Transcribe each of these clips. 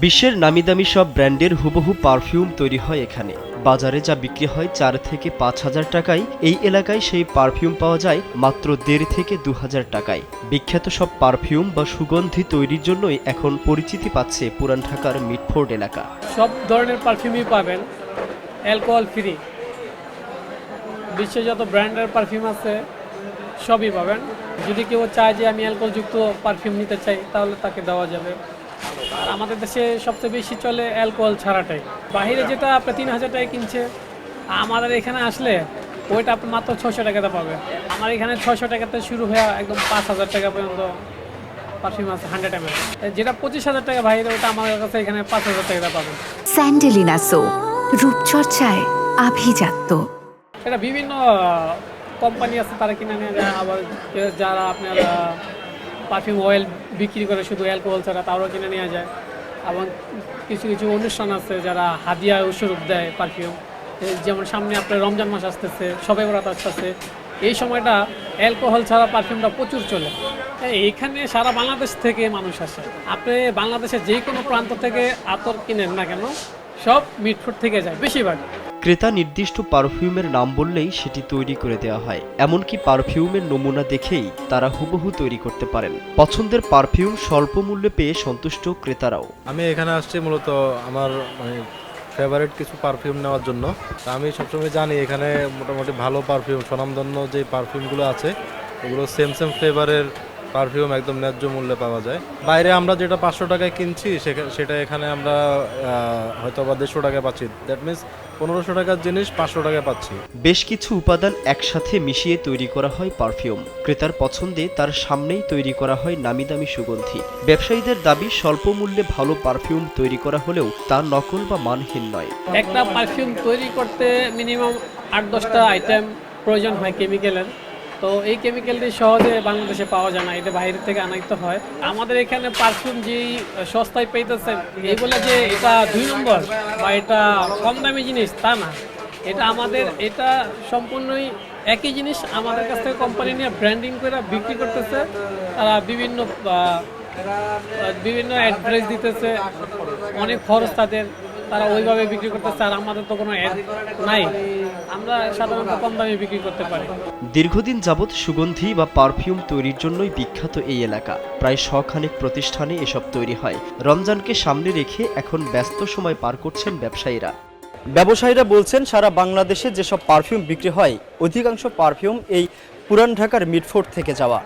বিশ্বের নামিদামি সব ব্র্যান্ডের হুবহু পারফিউম তৈরি হয় এখানে। বাজারে যা বিক্রি হয় 4 থেকে 5,000 টাকায়, এই এলাকায় সেই পারফিউম পাওয়া যায় মাত্র 1.5 থেকে 2,000 টাকায়। বিখ্যাত সব পারফিউম বা সুগন্ধি তৈরির জন্যই এখন পরিচিতি পাচ্ছে পুরান ঢাকার মিটফোর্ড এলাকা। সব ধরনের পারফিউমই পাবেন, অ্যালকোহল ফ্রি। বিশ্বে যত ব্র্যান্ডের পারফিউম আছে সবই পাবেন। যদি কেউ চায় যে আমি অ্যালকোহলযুক্ত পারফিউম নিতে চাই, তাহলে তাকে দেওয়া যাবে। আর আমাদের দেশে সবচেয়ে বেশি চলে অ্যালকোহল ছাড়াটাই। বাইরে যেটা আপনি 3,000 টাকায় কিনছে, আমাদের এখানে আসলে ওইটা আপনি মাত্র 600 টাকাতে পাবে। আমার এখানে 600 টাকাতে শুরু হয়ে একদম 5,000 টাকা পর্যন্ত পারফিউম আছে 100 ml। যেটা 25,000 টাকা বাইরে, ওটা আমাদের কাছে এখানে 5,000 টাকাতে পাবেন। স্যান্ডেলিনা সো, রূপচর্চায় আভিজাত্য। এটা বিভিন্ন কোম্পানি আছে, তারা কিনে নিয়ে যায়। আবার যারা আপনার পারফিউম অয়েল বিক্রি করে শুধু অ্যালকোহল ছাড়া, তারাও কিনে নিয়ে যায়। এবং কিছু কিছু অনুষ্ঠান আছে যারা হাদিয়া স্বরূপ দেয় পারফিউম। যেমন সামনে আপনার রমজান মাস আসতেছে, শবে বরাত আসতেছে, এই সময়টা অ্যালকোহল ছাড়া পারফিউমটা প্রচুর চলে। এইখানে সারা বাংলাদেশ থেকে মানুষ আসে। আপনি বাংলাদেশের যে কোনো প্রান্ত থেকে আতর কিনেন না কেন, সব মিটফোর্ড থেকে যায় বেশিরভাগ। ক্রেতা নির্দিষ্ট পারফিউমের নাম বললেই সেটি তৈরি করে দেওয়া হয়। এমনকি পারফিউমের নমুনা দেখেই তারা হুবহু তৈরি করতে পারেন। পছন্দের পারফিউম স্বল্প মূল্যে পেয়ে সন্তুষ্ট ক্রেতারাও। আমি এখানে আসছি মূলত আমার ফেভারিট কিছু পারফিউম নেওয়ার জন্য। আমি সবসময় জানি এখানে মোটামুটি ভালো পারফিউম, স্বনামধন্য যে পারফিউমগুলো আছে ওগুলো সেম ফ্লেভারের পারফিউম একদম ন্যায্য মূল্যে পাওয়া যায়। বাইরে আমরা যেটা 500 টাকায় কিনছি সেটা এখানে আমরা হয়তো বা 150 টাকায় পাচ্ছি। দ্যাট মিনস 1500 টাকার জিনিস 500 টাকায় পাচ্ছি। বেশ কিছু উপাদান একসাথে মিশিয়ে তৈরি করা হয় পারফিউম। ক্রেতার পছন্দে তার সামনেই তৈরি করা হয় নামিদামি সুগন্ধি। ব্যবসায়ীদের দাবি, স্বল্প মূল্যে ভালো পারফিউম তৈরি করা হলেও তা নকল বা মানহীন নয়। একটা পারফিউম তৈরি করতে মিনিমাম 8-10টা আইটেম প্রয়োজন হয় কেমিক্যালের। তো এই কেমিক্যালটি সহজে বাংলাদেশে পাওয়া যায় না, এটা বাইরে থেকে আনাইতে হয়। আমাদের এখানে পারফিউম যেই সস্তায় পাইতেছে, এই বলে যে এটা 2 নম্বর বা এটা কম দামি জিনিস, তা না। এটা সম্পূর্ণই একই জিনিস। আমাদের কাছ থেকে কোম্পানি নিয়ে ব্র্যান্ডিং করে বিক্রি করতেছে। তারা বিভিন্ন অ্যাডভার্টাইজ দিতেছে, অনেক খরচ তাদের, তারা ওইভাবে বিক্রি করতেছে। আর আমাদের তো কোনো অ্যাড নাই, আমরা সাধারণত কম দামে বিক্রি করতে পারি। দীর্ঘদিন যাবৎ সুগন্ধি বা পারফিউম তৈরির জন্যই বিখ্যাত এই এলাকা। প্রায় 100 প্রতিষ্ঠানে এসব তৈরি হয়। রমজানকে সামনে রেখে এখন ব্যস্ত সময় পার করছেন ব্যবসায়ীরা। ব্যবসায়ীরা বলছেন, সারা বাংলাদেশে যেসব পারফিউম বিক্রি হয় অধিকাংশ পারফিউম এই পুরান ঢাকার মিটফোর্ড থেকে যাওয়া।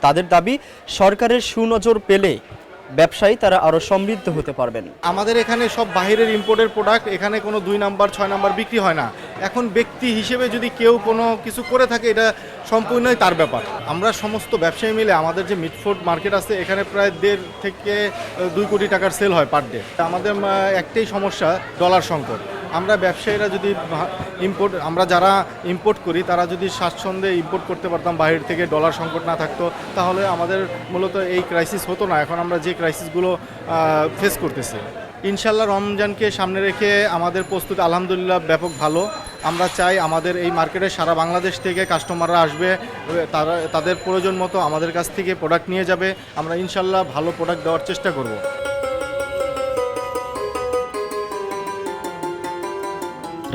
তাদের দাবি, সরকারের সুনজর পেলে ব্যবসায়ী তারা আরও সমৃদ্ধ হতে পারবেন। আমাদের এখানে সব বাইরের ইম্পোর্টের প্রোডাক্ট, এখানে কোনো 2 নাম্বার 6 নাম্বার বিক্রি হয় না। এখন ব্যক্তি হিসেবে যদি কেউ কোনো কিছু করে থাকে, এটা সম্পূর্ণই তার ব্যাপার। আমরা সমস্ত ব্যবসায়ী মিলে আমাদের যে মিটফোর্ড মার্কেট আছে, এখানে প্রায় 1.5 থেকে 2 কোটি টাকার সেল হয় পার ডে। আমাদের একটাই সমস্যা, ডলার সংকট। আমরা ব্যবসায়ীরা যদি আমরা যারা ইম্পোর্ট করি, তারা যদি স্বাচ্ছন্দ্যে ইম্পোর্ট করতে পারতাম বাইরে থেকে, ডলার সংকট না থাকতো, তাহলে আমাদের মূলত এই ক্রাইসিস হতো না। এখন আমরা যে ক্রাইসিসগুলো ফেস করতেছি, ইনশাল্লাহ রমজানকে সামনে রেখে আমাদের প্রস্তুতি আলহামদুলিল্লাহ ব্যাপক ভালো। আমরা চাই আমাদের এই মার্কেটে সারা বাংলাদেশ থেকে কাস্টমাররা আসবে, তাদের প্রয়োজন মতো আমাদের কাছ থেকে প্রোডাক্ট নিয়ে যাবে। আমরা ইনশাল্লাহ ভালো প্রোডাক্ট দেওয়ার চেষ্টা করব।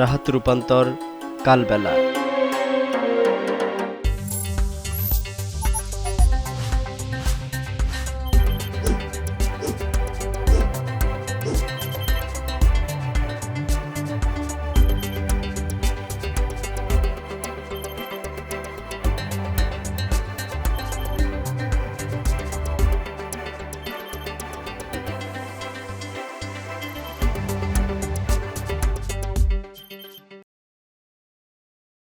রাহাত রূপান্তর, কালবেলা।